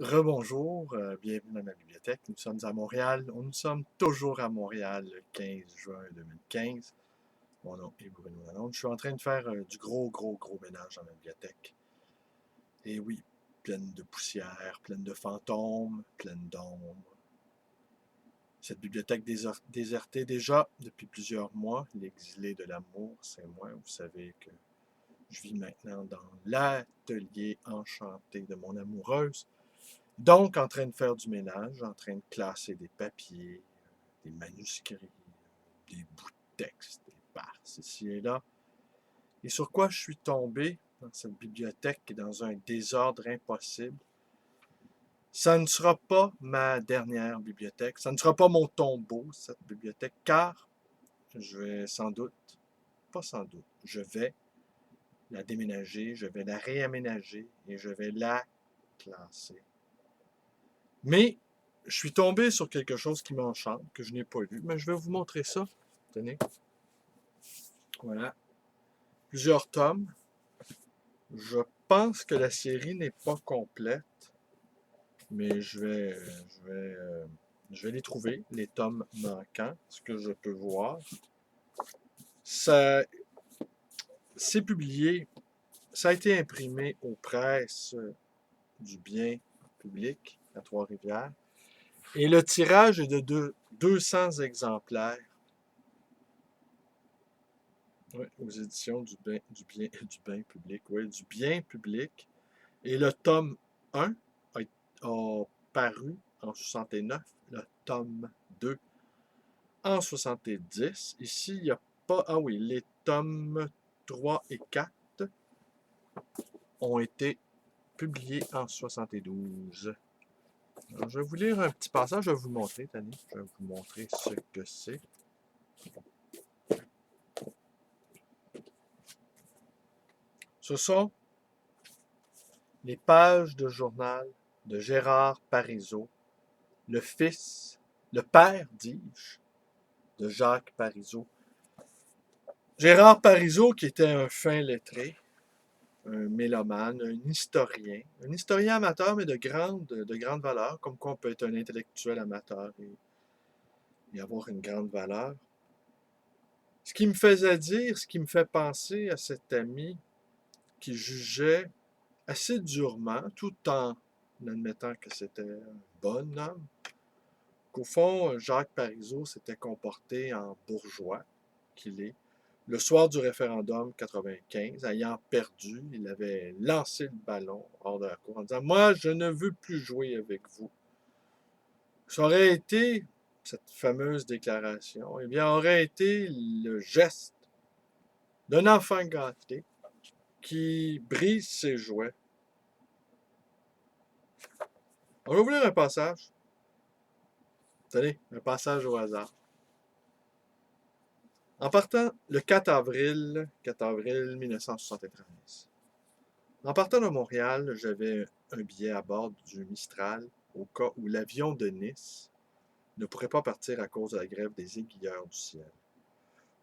Rebonjour, bienvenue dans ma bibliothèque. Nous sommes à Montréal. Nous sommes toujours à Montréal le 15 juin 2015. Mon nom est Bruno Lalonde. Je suis en train de faire du gros ménage dans ma bibliothèque. Et oui, pleine de poussière, pleine de fantômes, pleine d'ombres. Cette bibliothèque désertée déjà depuis plusieurs mois, l'exilé de l'amour, c'est moi. Vous savez que je vis maintenant dans l'atelier enchanté de mon amoureuse. Donc, en train de faire du ménage, en train de classer des papiers, des manuscrits, des bouts de texte, des parts ici et là. Et sur quoi je suis tombé dans cette bibliothèque et dans un désordre impossible? Ça ne sera pas ma dernière bibliothèque, ça ne sera pas mon tombeau, cette bibliothèque, car je vais sans doute, pas sans doute, je vais la déménager, je vais la réaménager et je vais la classer. Mais je suis tombé sur quelque chose qui m'enchante, que je n'ai pas lu, mais je vais vous montrer ça. Tenez, voilà. Plusieurs tomes. Je pense que la série n'est pas complète, mais je vais les trouver, les tomes manquants, ce que je peux voir. Ça, c'est publié, ça a été imprimé aux presses du bien public à Trois-Rivières. Et le tirage est de 200 exemplaires. Oui, aux éditions du bien public, oui, du bien public. Et le tome 1 a paru en 69, le tome 2 en 70. Ici, il n'y a pas. Ah oui, les tomes 3 et 4 ont été publiés en 72. Alors, je vais vous lire un petit passage, je vais vous montrer, Tani. Je vais vous montrer ce que c'est. Ce sont les pages de journal de Gérard Parizeau, le fils, le père, dis-je, de Jacques Parizeau. Gérard Parizeau, qui était un fin lettré, un mélomane, un historien amateur, mais de grande valeur, comme quoi on peut être un intellectuel amateur et avoir une grande valeur. Ce qui me faisait dire, ce qui me fait penser à cet ami qui jugeait assez durement, tout en admettant que c'était un bon homme, qu'au fond, Jacques Parizeau s'était comporté en bourgeois qu'il est. Le soir du référendum 95, ayant perdu, il avait lancé le ballon hors de la cour en disant « Moi, je ne veux plus jouer avec vous. » Ça aurait été, cette fameuse déclaration, eh bien, aurait été le geste d'un enfant gâté qui brise ses jouets. On va vous lire un passage. Tenez, un passage au hasard. En partant le 4 avril 1973. En partant de Montréal, j'avais un billet à bord du Mistral au cas où l'avion de Nice ne pourrait pas partir à cause de la grève des aiguilleurs du ciel.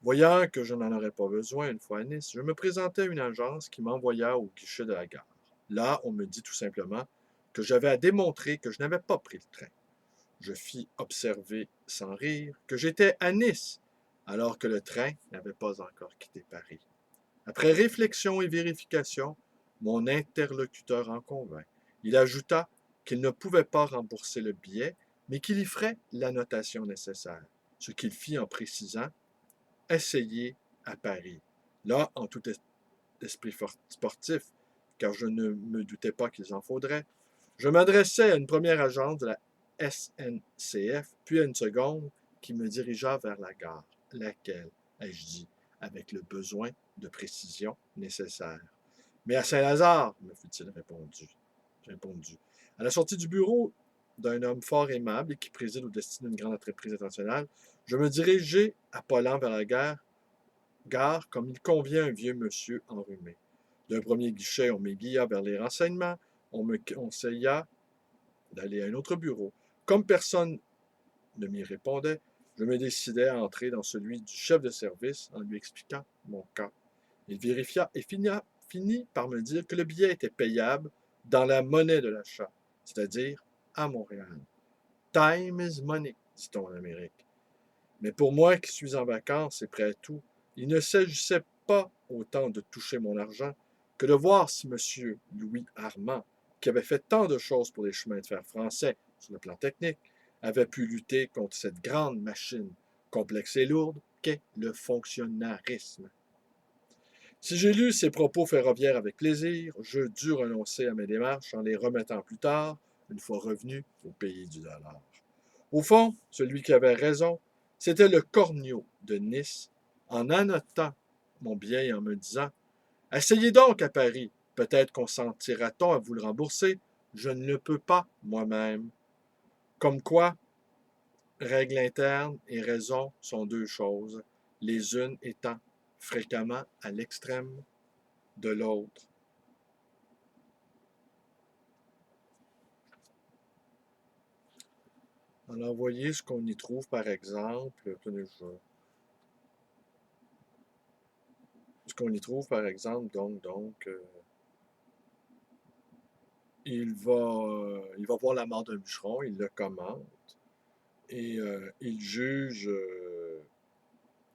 Voyant que je n'en aurais pas besoin une fois à Nice, je me présentais à une agence qui m'envoya au guichet de la gare. Là, on me dit tout simplement que j'avais à démontrer que je n'avais pas pris le train. Je fis observer sans rire que j'étais à Nice, alors que le train n'avait pas encore quitté Paris. Après réflexion et vérification, mon interlocuteur en convint. Il ajouta qu'il ne pouvait pas rembourser le billet, mais qu'il y ferait l'annotation nécessaire, ce qu'il fit en précisant essayer à Paris. Là, en tout esprit sportif, car je ne me doutais pas qu'il en faudrait, je m'adressai à une première agence de la SNCF, puis à une seconde qui me dirigea vers la gare, laquelle, ai-je dit, avec le besoin de précision nécessaire. Mais à Saint-Lazare, me fut-il répondu. À la sortie du bureau d'un homme fort aimable et qui préside au destin d'une grande entreprise internationale, je me dirigeai, appelant vers la gare comme il convient à un vieux monsieur enrhumé. D'un premier guichet, on m'aiguilla vers les renseignements, on me conseilla d'aller à un autre bureau. Comme personne ne m'y répondait, je me décidai à entrer dans celui du chef de service en lui expliquant mon cas. Il vérifia et finit par me dire que le billet était payable dans la monnaie de l'achat. c'est-à-dire à Montréal. Time is money, dit-on en Amérique. Mais pour moi qui suis en vacances et prêt à tout, il ne s'agissait pas autant de toucher mon argent que de voir si M. Louis Armand, qui avait fait tant de choses pour les chemins de fer français sur le plan technique, avait pu lutter contre cette grande machine complexe et lourde qu'est le fonctionnarisme. Si j'ai lu ces propos ferroviaires avec plaisir, je dus renoncer à mes démarches en les remettant plus tard, une fois revenu au pays du dollar. Au fond, celui qui avait raison, c'était le Cornio de Nice, en annotant mon billet et en me disant « Essayez donc à Paris, peut-être qu'on s'en tirera-t-on à vous le rembourser, je ne le peux pas moi-même. » Comme quoi, règle interne et raison sont deux choses, les unes étant fréquemment à l'extrême de l'autre. Alors, voyez ce qu'on y trouve, par exemple. Tenez, ce qu'on y trouve, par exemple, il va voir la mort d'un bûcheron, il le commente, et il juge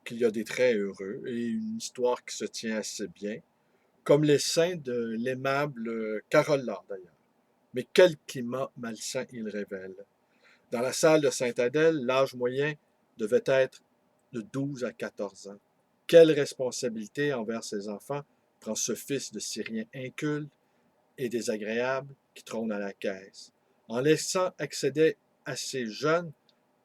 qu'il y a des traits heureux et une histoire qui se tient assez bien, comme les seins de l'aimable Carole Laure, d'ailleurs. Mais quel climat malsain il révèle. Dans la salle de Sainte-Adèle, l'âge moyen devait être de 12 à 14 ans. Quelle responsabilité envers ses enfants prend ce fils de Syrien inculte et désagréable qui trône à la caisse, en laissant accéder à ces jeunes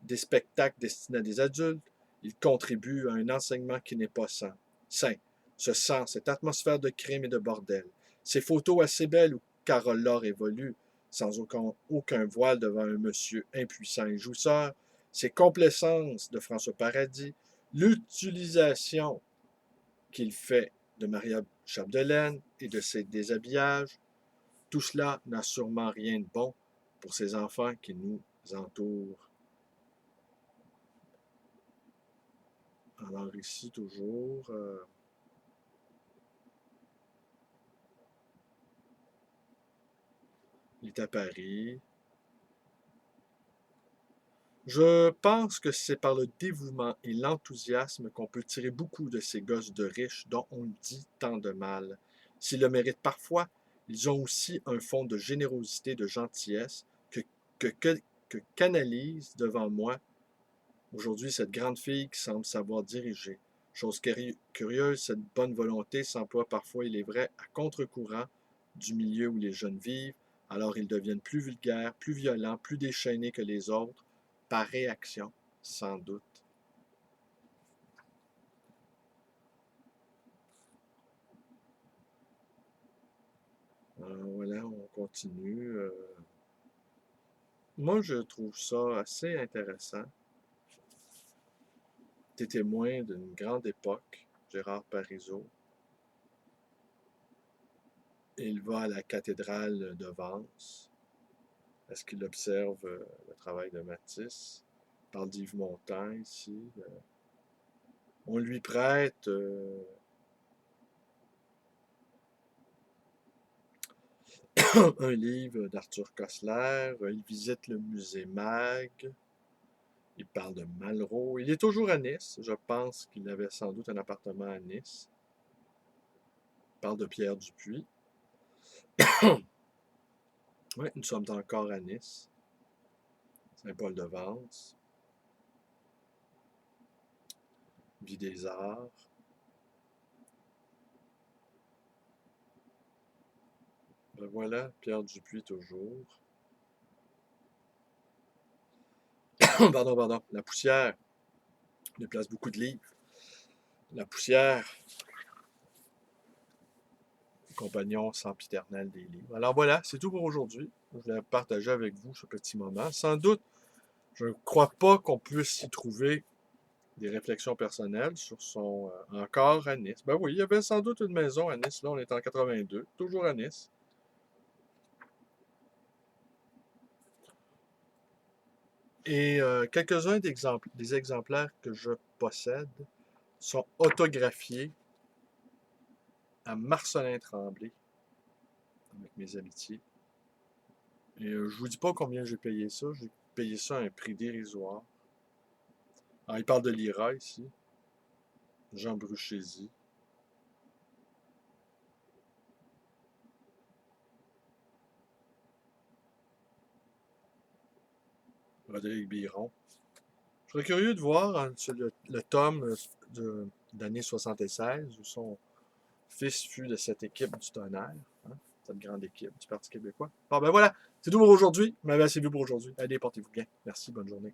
des spectacles destinés à des adultes, il contribue à un enseignement qui n'est pas sain. Ce sang, cette atmosphère de crime et de bordel, ces photos assez belles où Carole Laure évolue sans aucun voile devant un monsieur impuissant et jouisseur, ces complaisances de François Paradis, l'utilisation qu'il fait de Maria Chapdelaine et de ses déshabillages, tout cela n'a sûrement rien de bon pour ces enfants qui nous entourent. Alors ici, toujours, il est à Paris. Je pense que c'est par le dévouement et l'enthousiasme qu'on peut tirer beaucoup de ces gosses de riches dont on dit tant de mal. S'ils le méritent parfois, ils ont aussi un fond de générosité, de gentillesse que, que, que canalise devant moi aujourd'hui cette grande fille qui semble savoir diriger. Chose curieuse, cette bonne volonté s'emploie parfois, il est vrai, à contre-courant du milieu où les jeunes vivent, alors ils deviennent plus vulgaires, plus violents, plus déchaînés que les autres, par réaction, sans doute. Voilà, on continue. Moi, je trouve ça assez intéressant. T'es témoin d'une grande époque, Gérard Parizeau. Il va à la cathédrale de Vence. Est-ce qu'il observe le travail de Matisse? Il parle d'Yves Montand ici. On lui prête un livre d'Arthur Koestler. Il visite le musée Mag. Il parle de Malraux. Il est toujours à Nice. Je pense qu'il avait sans doute un appartement à Nice. Il parle de Pierre Dupuis. Oui, nous sommes encore à Nice. Saint-Paul-de-Vence. Vie des Arts. Ben voilà, Pierre Dupuis toujours. Pardon. La poussière. Il déplace beaucoup de livres. La poussière. Compagnon sempiternel des livres. Alors voilà, c'est tout pour aujourd'hui. Je voulais partager avec vous ce petit moment. Sans doute, je ne crois pas qu'on puisse y trouver des réflexions personnelles sur son encore à Nice. Ben oui, il y avait sans doute une maison à Nice. Là, on est en 82, toujours à Nice. Et quelques-uns des exemplaires que je possède sont autographiés à Marcelin Tremblay, avec mes amitiés. Et je vous dis pas combien j'ai payé ça. J'ai payé ça à un prix dérisoire. Alors, il parle de l'IRA ici. Jean Bruchézy. Rodrigue Biron. Je serais curieux de voir hein, le tome d'année 76 où son fils fut de cette équipe du tonnerre, hein, cette grande équipe du Parti québécois. Bon, ben voilà, c'est tout pour aujourd'hui. Vous m'avez assez vu pour aujourd'hui. Allez, portez-vous bien. Merci, bonne journée.